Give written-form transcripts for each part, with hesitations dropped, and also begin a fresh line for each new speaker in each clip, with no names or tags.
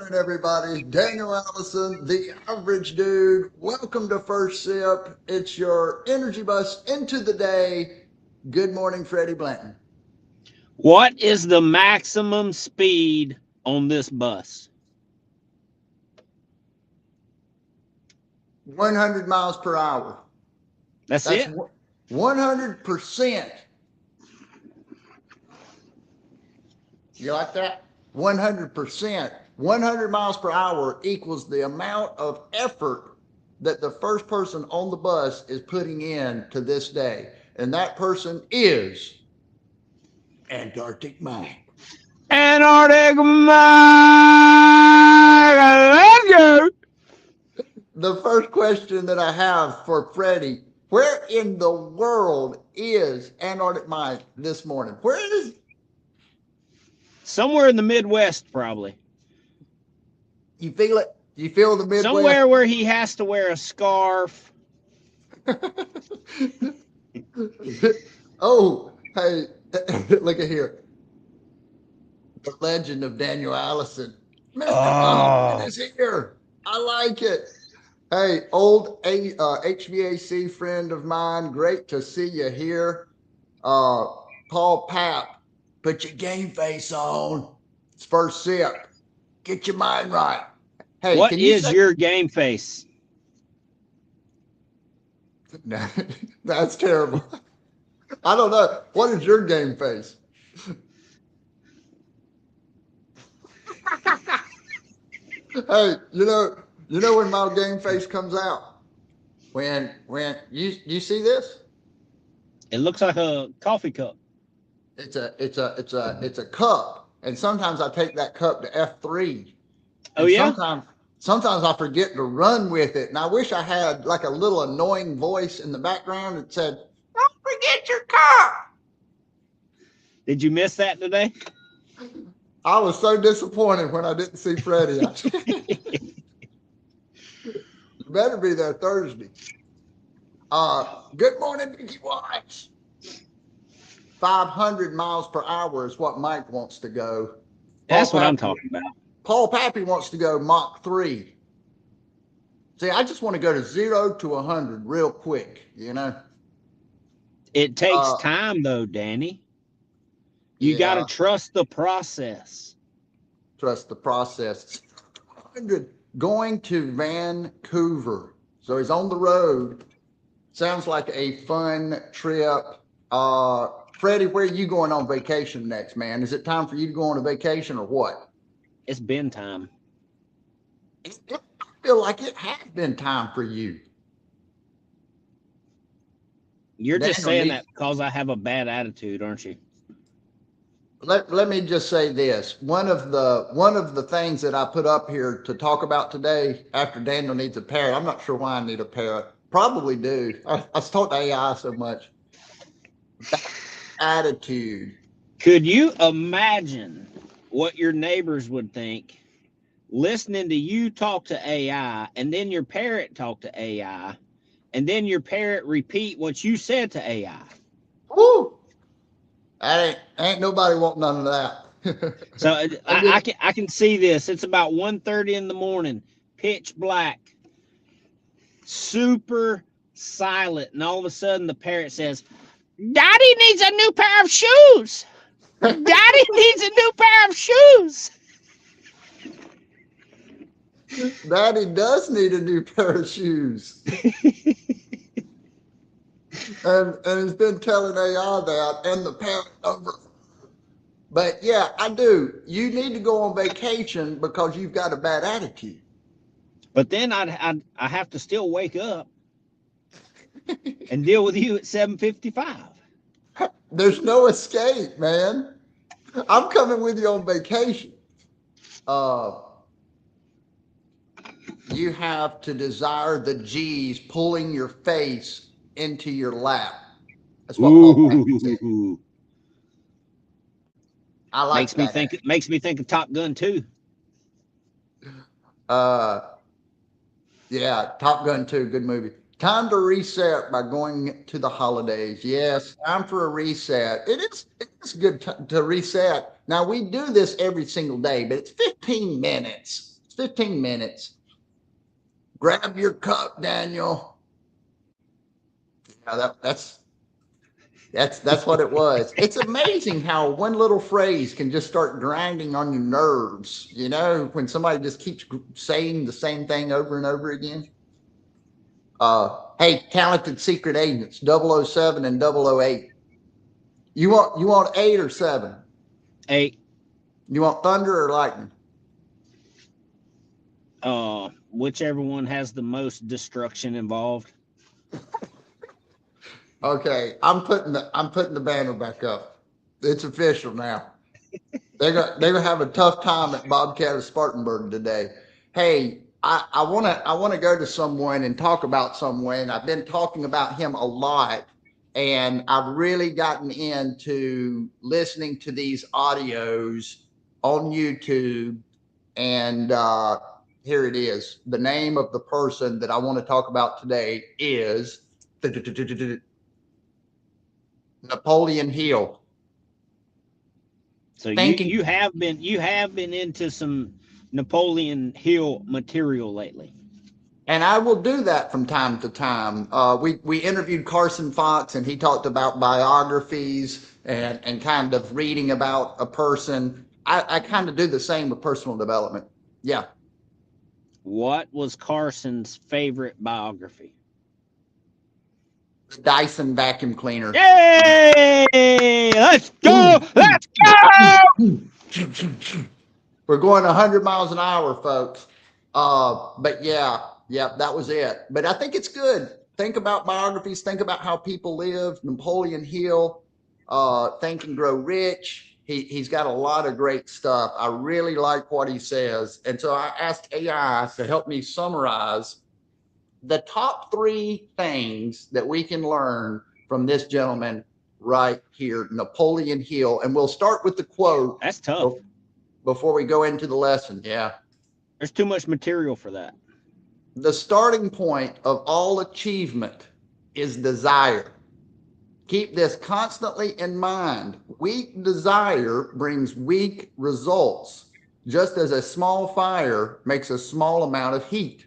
morning, everybody. Daniel Allison, the average dude. Welcome to First Sip. It's your energy bus into the day. Good morning, Freddie Blanton.
What is the maximum speed on this bus?
100 miles per hour.
That's
That's
it?
100%. You like that? 100%. 100 miles per hour equals the amount of effort that the first person on the bus is putting in to this day. And that person is Antarctic Mike.
Antarctic Mike, I love you.
The first question that I have for Freddie, where in the world is Antarctic Mike this morning? Where is he?
Somewhere in the Midwest, probably.
You feel it? You feel the Midwest?
Somewhere where he has to wear a scarf.
Oh, hey, look at here. The legend of Daniel Allison. Mr. Bowman is here. I like it. Hey, old HVAC friend of mine. Great to see you here. Paul Papp, put your game face on. It's First Sip. Get your mind right. Hey,
What
can you
is
say
your game face?
that's terrible? I don't know. What is your game face? Hey, you know when my game face comes out? When you see this?
It looks like a coffee cup.
It's a cup. And sometimes I take that cup to F3.
Oh,
And
yeah?
sometimes I forget to run with it. And I wish I had like a little annoying voice in the background that said, "Don't forget your cup."
Did you miss that today?
I was so disappointed when I didn't see Freddie. You better be there Thursday. Good morning, Mickey Watts. 500 miles per hour is what Mike wants to go.
That's what I'm talking about.
Paul Pappy wants to go Mach 3. See, I just want to go to 0 to 100 real quick, you know?
It takes time, though, Danny. You got to trust the process.
Trust the process. 100 going to Vancouver. So he's on the road. Sounds like a fun trip. Freddie, where are you going on vacation next, man? Is it time for you to go on a vacation or what?
It's been time.
I feel like it has been time for you.
You're just saying that because I have a bad attitude, aren't you?
Let me just say this. One of the things that I put up here to talk about today after Daniel needs a parrot. I'm not sure why I need a parrot. Probably do. I talk to AI so much. Attitude.
Could you imagine what your neighbors would think listening to you talk to AI and then your parrot talk to AI and then your parrot repeat what you said to AI?
Woo! Ain't nobody want none of that.
So I can see this. It's about 1:30 in the morning, pitch black, super silent, and all of a sudden the parrot says, "Daddy needs a new pair of shoes. Daddy needs a new pair of shoes."
Daddy does need a new pair of shoes. and he's been telling AI that and the parent over. But yeah, I do. You need to go on vacation because you've got a bad attitude.
But then I have to still wake up and deal with you at 7:55.
There's no escape, man. I'm coming with you on vacation. You have to desire the G's pulling your face into your lap. That's what Paul Pappy said. I like
Makes me think of Top Gun 2.
Yeah, Top Gun 2, good movie. Time to reset by going to the holidays. Yes, time for a reset. It's good to reset. Now we do this every single day, but it's 15 minutes. 15 minutes. Grab your cup, Daniel. Yeah, that's what it was. It's amazing how one little phrase can just start grinding on your nerves, you know, when somebody just keeps saying the same thing over and over again. Hey, talented secret agents, 007 and 008. You want 8 or 7?
8.
You want thunder or lightning?
Whichever one has the most destruction involved.
Okay, I'm putting the banner back up. It's official now. They're gonna have a tough time at Bobcat of Spartanburg today. Hey, I wanna go to someone and talk about someone. I've been talking about him a lot, and I've really gotten into listening to these audios on YouTube. And here it is. The name of the person that I want to talk about today is Napoleon Hill.
So you have been into some Napoleon Hill material lately.
And I will do that from time to time. We interviewed Carson Fox, and he talked about biographies and kind of reading about a person. I kind of do the same with personal development. Yeah.
What was Carson's favorite biography?
The Dyson vacuum cleaner.
Yay! Let's go! Let's go!
We're going 100 miles an hour, folks. But yeah, that was it. But I think it's good. Think about biographies. Think about how people live. Napoleon Hill, Think and Grow Rich. He's got a lot of great stuff. I really like what he says. And so I asked AI to help me summarize the top 3 things that we can learn from this gentleman right here, Napoleon Hill. And we'll start with the quote.
That's tough.
Before we go into the lesson. Yeah.
There's too much material for that.
The starting point of all achievement is desire. Keep this constantly in mind. Weak desire brings weak results, just as a small fire makes a small amount of heat.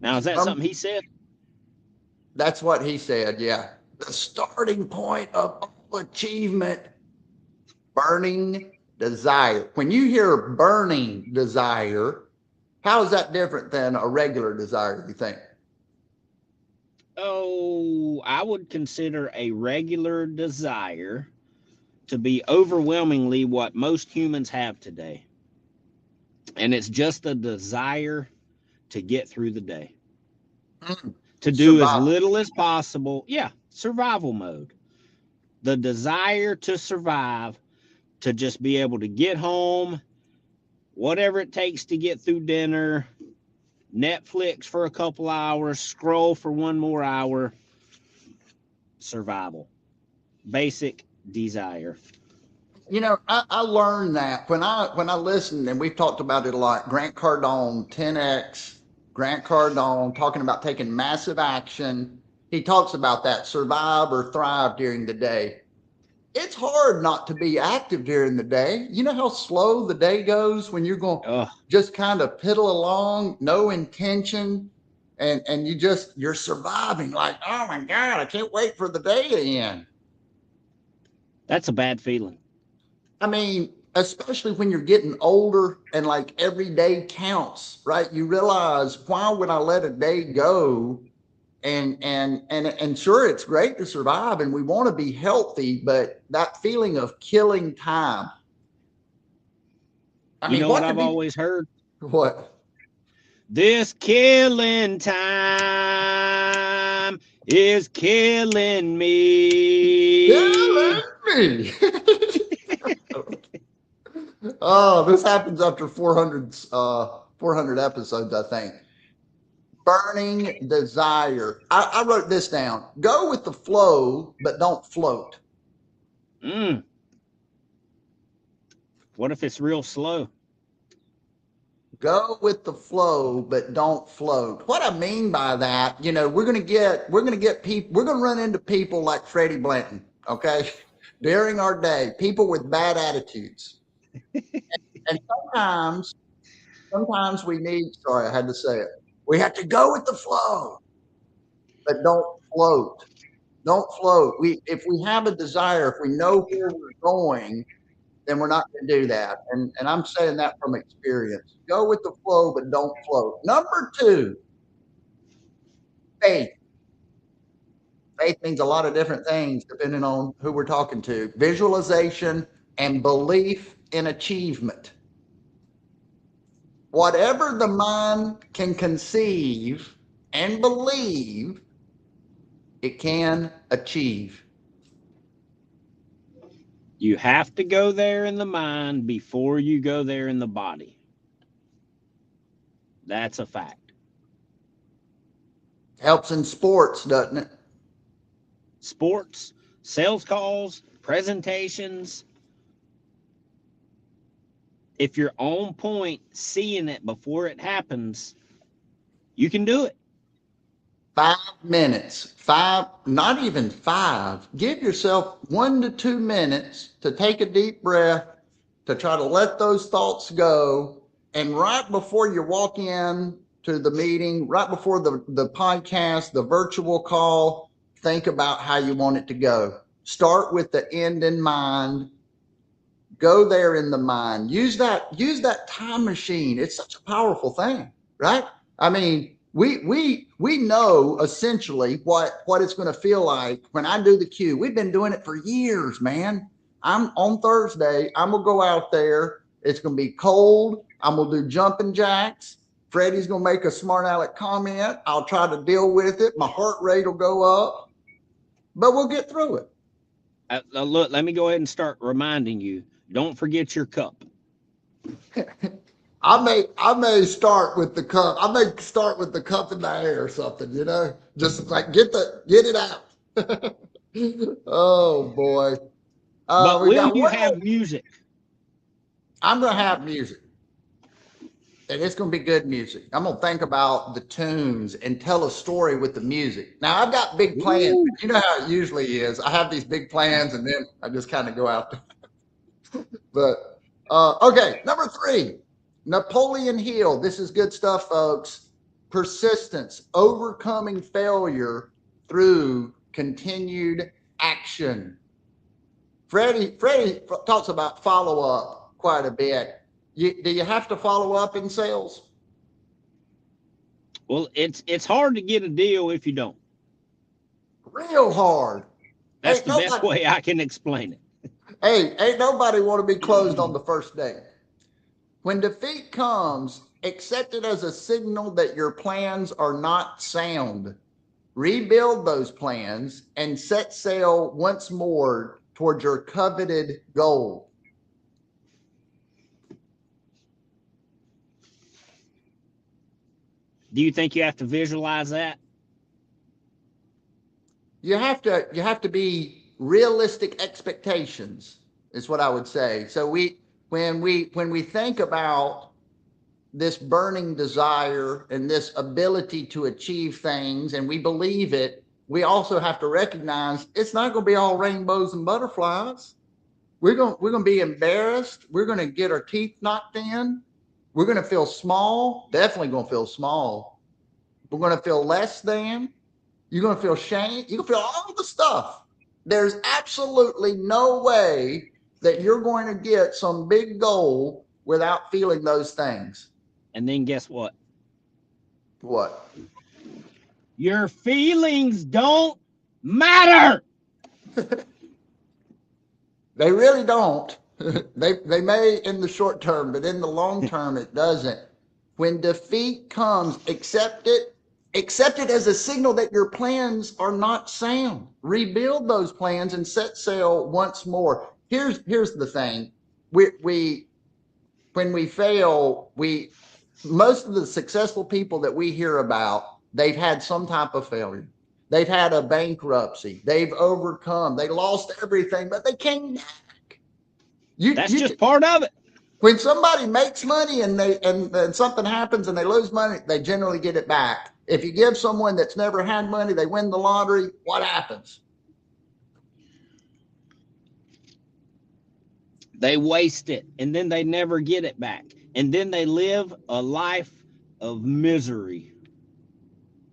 Now, is that something he said?
That's what he said, yeah. The starting point of all achievement, burning desire. When you hear burning desire, how is that different than a regular desire, you think?
Oh, I would consider a regular desire to be overwhelmingly what most humans have today. And it's just a desire to get through the day. To do as little as possible. Yeah, survival mode. The desire to survive, to just be able to get home, whatever it takes to get through dinner, Netflix for a couple hours, scroll for 1 more hour. Survival. Basic desire.
You know, I learned that when I listened, and we've talked about it a lot. Grant Cardone, 10X, Grant Cardone, talking about taking massive action. He talks about that, survive or thrive during the day. It's hard not to be active during the day. You know how slow the day goes when you're going just kind of piddle along, no intention, and you're surviving like, oh my God, I can't wait for the day to end.
That's a bad feeling.
I mean, especially when you're getting older and like every day counts, right? You realize, why would I let a day go? And sure, it's great to survive and we want to be healthy, but that feeling of killing time.
I mean, what I've always heard?
What?
This killing time is killing me.
Killing me. Oh, this happens after 400 episodes, I think. Burning desire. I wrote this down. Go with the flow, but don't float.
What if it's real slow?
Go with the flow, but don't float. What I mean by that, you know, we're gonna get people. We're gonna run into people like Freddie Blanton, okay, during our day. People with bad attitudes. And sometimes we need, sorry, I had to say it. We have to go with the flow, but don't float. Don't float. If we have a desire, if we know where we're going, then we're not going to do that. And I'm saying that from experience. Go with the flow, but don't float. Number two, faith. Faith means a lot of different things depending on who we're talking to. Visualization and belief in achievement. Whatever the mind can conceive and believe, it can achieve.
You have to go there in the mind before you go there in the body. That's a fact.
Helps in sports, doesn't it?
Sports, sales calls, presentations. If you're on point, seeing it before it happens, you can do it.
5 minutes, not even 5. Give yourself 1 to 2 minutes to take a deep breath, to try to let those thoughts go. And right before you walk in to the meeting, right before the podcast, the virtual call, think about how you want it to go. Start with the end in mind. Go there in the mind. Use that time machine. It's such a powerful thing, right? I mean, we know essentially what it's going to feel like when I do the cue. We've been doing it for years, man. I'm on Thursday. I'm gonna go out there. It's gonna be cold. I'm gonna do jumping jacks. Freddie's gonna make a smart aleck comment. I'll try to deal with it. My heart rate will go up, but we'll get through it.
Look, let me go ahead and start reminding you. Don't forget your cup.
I may start with the cup. I may start with the cup in the air or something, just like get it out. Oh boy.
But
We
will
got
you
one
have
more.
music?
I'm gonna have music. And it's gonna be good music. I'm gonna think about the tunes and tell a story with the music. Now I've got big plans.
Ooh.
You know how it usually is. I have these big plans and then I just kind of go out there. But okay, number 3. Napoleon Hill. This is good stuff, folks. Persistence, overcoming failure through continued action. Freddie talks about follow up quite a bit. Do you have to follow up in sales?
Well, it's hard to get a deal if you don't.
Real hard.
That's
Ain't
the best
nobody,
way I can explain it.
ain't nobody want to be closed on the first day. When defeat comes, accept it as a signal that your plans are not sound. Rebuild those plans and set sail once more towards your coveted goal.
Do you think you have to visualize that?
You have to be realistic expectations is what I would say. So when we think about this burning desire and this ability to achieve things and we believe it, we also have to recognize it's not going to be all rainbows and butterflies. We're going to be embarrassed. We're going to get our teeth knocked in. We're going to feel small, definitely going to feel small. We're going to feel less than. You're going to feel shame. You're going to feel all the stuff. There's absolutely no way that you're going to get some big goal without feeling those things.
And then guess what?
What?
Your feelings don't matter.
They really don't. They may in the short term, but in the long term, it doesn't. When defeat comes, accept it. Accept it as a signal that your plans are not sound. Rebuild those plans and set sail once more. Here's the thing. We when we fail, most of the successful people that we hear about, they've had some type of failure. They've had a bankruptcy. They've overcome. They lost everything, but they came back.
That's just part of it.
When somebody makes money and something happens and they lose money, they generally get it back. If you give someone that's never had money, they win the lottery, what happens?
They waste it, and then they never get it back. And then they live a life of misery.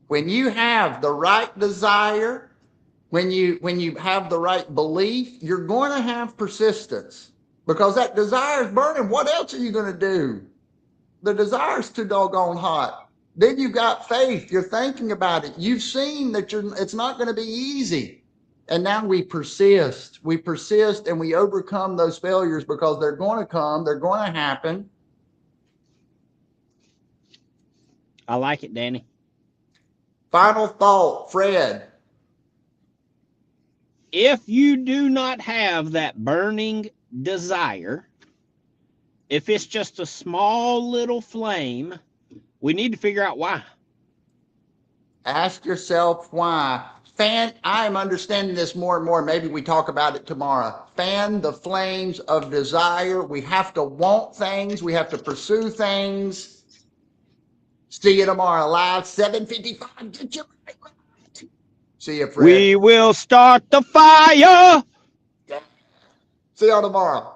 When you have the right desire, when you have the right belief, you're going to have persistence because that desire is burning. What else are you going to do? The desire's too doggone hot. Then you've got faith. You're thinking about it. You've seen that it's not going to be easy. And now we persist. We persist and we overcome those failures because they're going to come. They're going to happen.
I like it, Danny.
Final thought, Fred.
If you do not have that burning desire, if it's just a small little flame, we need to figure out why.
Ask yourself why. I'm understanding this more and more. Maybe we talk about it tomorrow. Fan the flames of desire. We have to want things. We have to pursue things. See you tomorrow, live 7:55. Get your right. See you, Fred.
We will start the fire.
See you tomorrow.